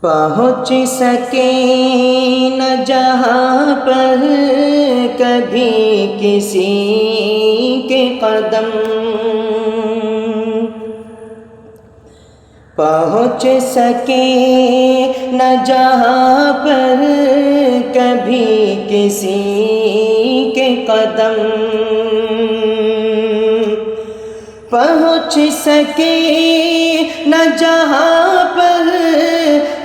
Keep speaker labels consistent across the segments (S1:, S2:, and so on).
S1: پہنچ سکے نہ جہاں پر کبھی کسی کے قدم، پہنچ سکے نہ جہاں پر کبھی کسی کے قدم، پہنچ سکے نہ جہاں پر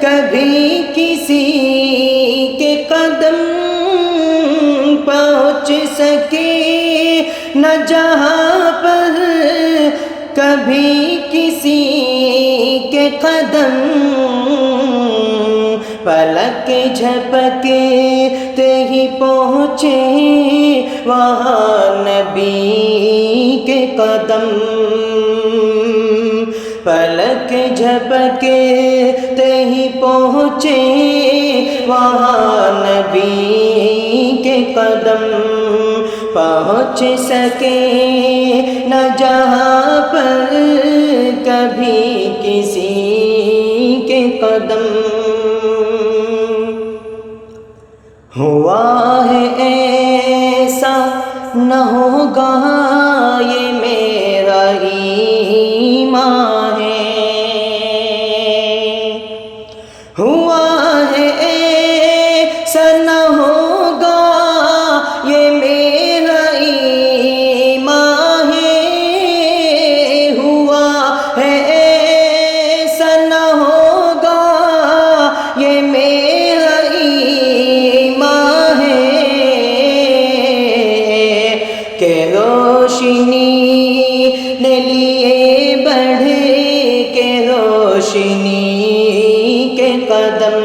S1: کبھی کسی کے قدم، پہنچ سکے نہ جہاں پر کبھی کسی کے قدم، پلک جھپکتے ہی پہنچے وہاں نبی کے قدم، پلک جھپکتے ہی پہنچے وہاں نبی کے قدم، پہنچ سکے نہ جہاں پر کبھی کسی کے قدم، ہوا ہے ایسا نہ ہوگا یہ میرا ایمان ہے، ہوا ہے ایسا نہ ہوگا یہ میرا ایمان ہے، ہوا ہے ایسا نہ ہوگا یہ میرا ایمان ہے، کہ روشنی نے لیے بڑھ کے روشنی کے قدم،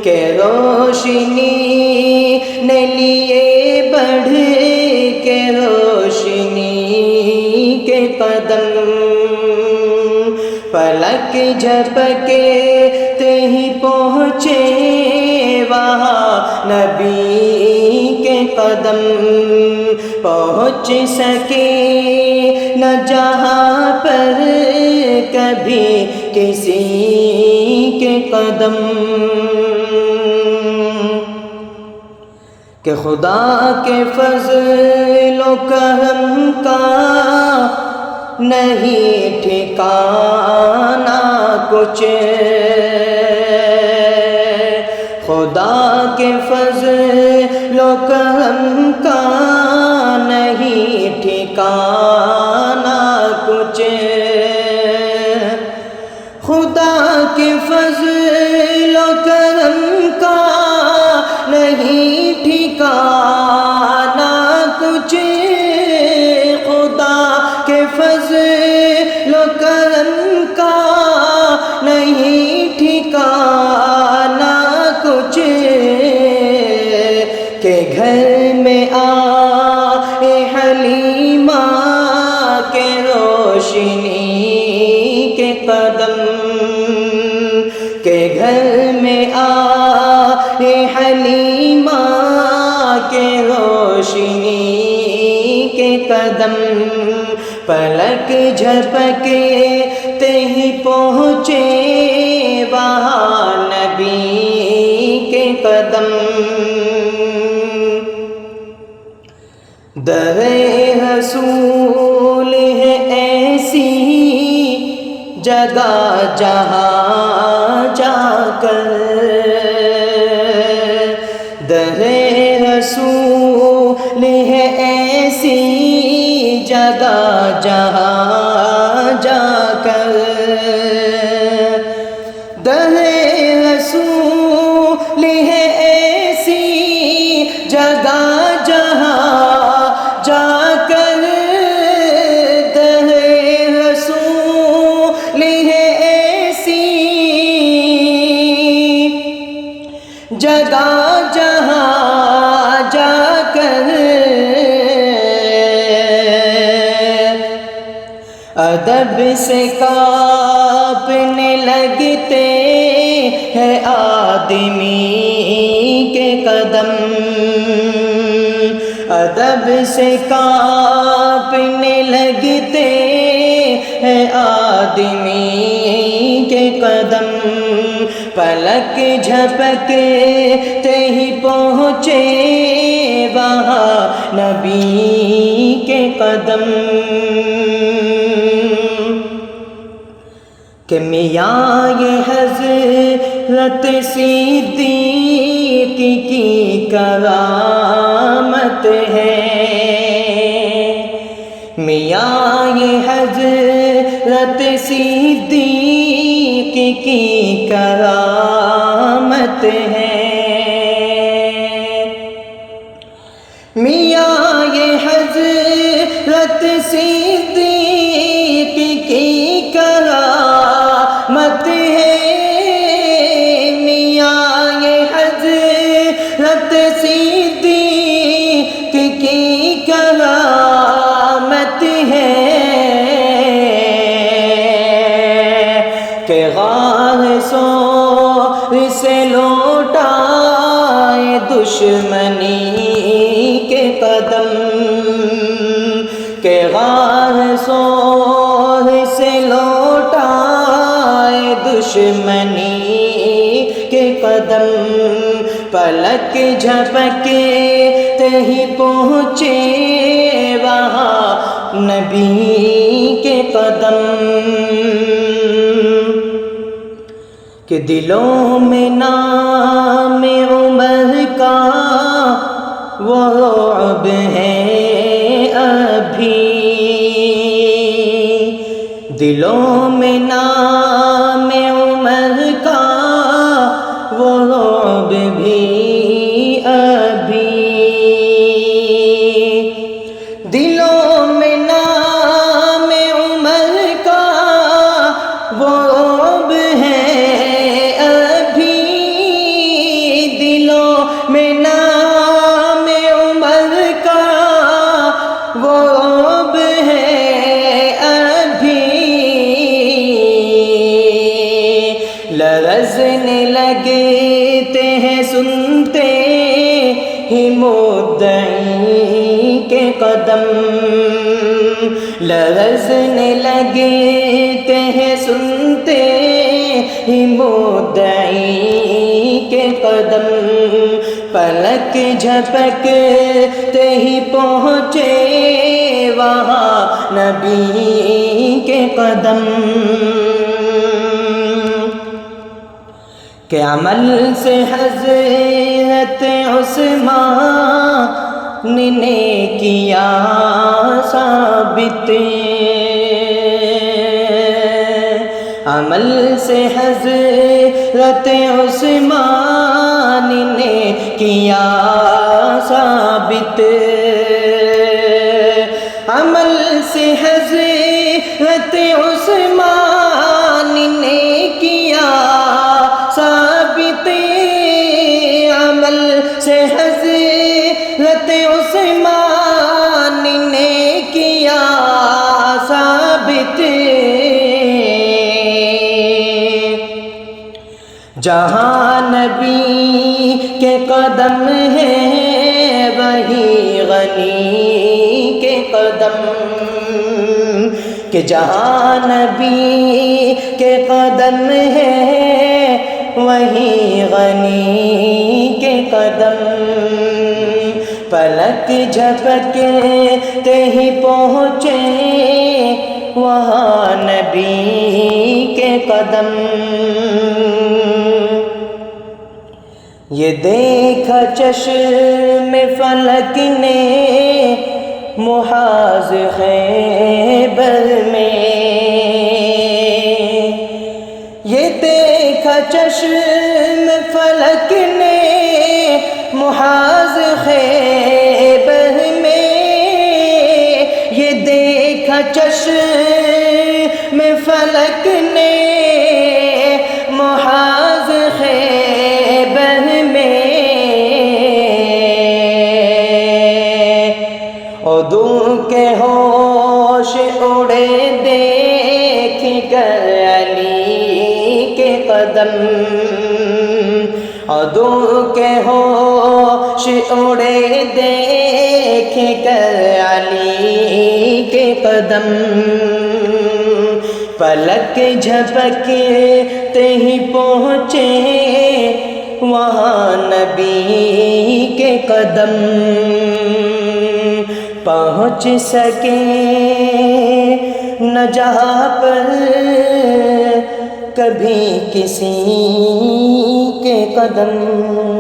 S1: کہ روشنی نے لیے بڑھ کے روشنی کے قدم، پلک جھپکتے ہی پہنچے وہاں نبی کے قدم، پہنچ سکے نہ جہاں پر کبھی کسی کے قدم، کہ خدا کے فضل و کرم کا نہیں ٹھکانا کچھ، خدا کے فضل و کرم کا نہیں ٹھکانا کچھ، خدا کے فضل و کرم کا نہیں ٹھکانا کچھ، خدا کے فضل و کرم کا نہیں ٹھکانا کچھ، کہ گھر میں آئے حلیمہ کے روشنی کے قدم، کہ گھر میں آئے حلیمہ کے روشنی کے قدم، پلک جھپکتے ہی پہنچے وہاں نبی کے قدم، در رسول ہے ایسی جگہ جہاں جا کر، در رسول ہے ایسی جگہ جہاں جا کر، در رسول ہے ایسی جگہ جہاں جا کر، در رسول ہے ایسی جگہ جہاں جا کر، ادب سے کانپنے لگتے ہیں آدمی کے قدم، ادب سے کانپنے لگتے ہیں آدمی کے قدم، پلک جھپکتے ہی پہنچے وہاں نبی کے قدم کہ میاں یہ حضرت صدیق کی کرامت ہے، میاں یہ حضرت صدیق کی کرامت ہے، میاں یہ حضرت صدیق کی کرامت ہے، میاں یہ حضرت صدیق کی کرامت ہے کہ غار سور سے لوٹائے دشمنی کے قدم، کہ غار سور سے لوٹائے دشمنی کے قدم، پلک جھپکتے ہی پہنچے وہاں نبی کے قدم کہ دلوں میں نام عمر کا وہ رعب ہے ابھی، دلوں میں نام عمر کا وہ رعب بھی ابھی، دلوں میں نام عمر کا وہ رعب ہے ابھی، دلوں میں نام عمر کا وہ رعب ہے ابھی، لرزنے لگتے ہیں سنتے ہی مدعی کے قدم، لرزنے لگتے ہیں سنتے ہی مدعی کے قدم، پلک جھپکتے ہی پہنچے وہاں نبی کے قدم کہ عمل سے حضرت عثمان نے کیا ثابت، عمل سے حضرت عثمان نے کیا ثابت، عمل سے حضرت عثمان نے کیا ثابت، عمل سے حضرت عثمان نے کیا ثابت، جہاں نبی کے قدم ہیں وہی غنی کے قدم، کہ جہاں نبی کے قدم ہیں وہی غنی کے قدم، پلک جھپکتے ہی پہنچے وہاں نبی کے قدم، یہ دیکھا چشم فلک نے محاذ خیبر میں، یہ دیکھا چشم فلک نے محاذ خیبر میں، یہ دیکھا چشم فلک نے محاذ خیبر میں، عدو کے ہوش اڑے دیکھ کر علی کے قدم، عدو کے ہوش اڑے دیکھ کر علی کے قدم، پلک جھپکتے ہی پہنچے وہاں نبی کے قدم، پہنچ سکے نہ جہاں پر کبھی کسی کے قدم۔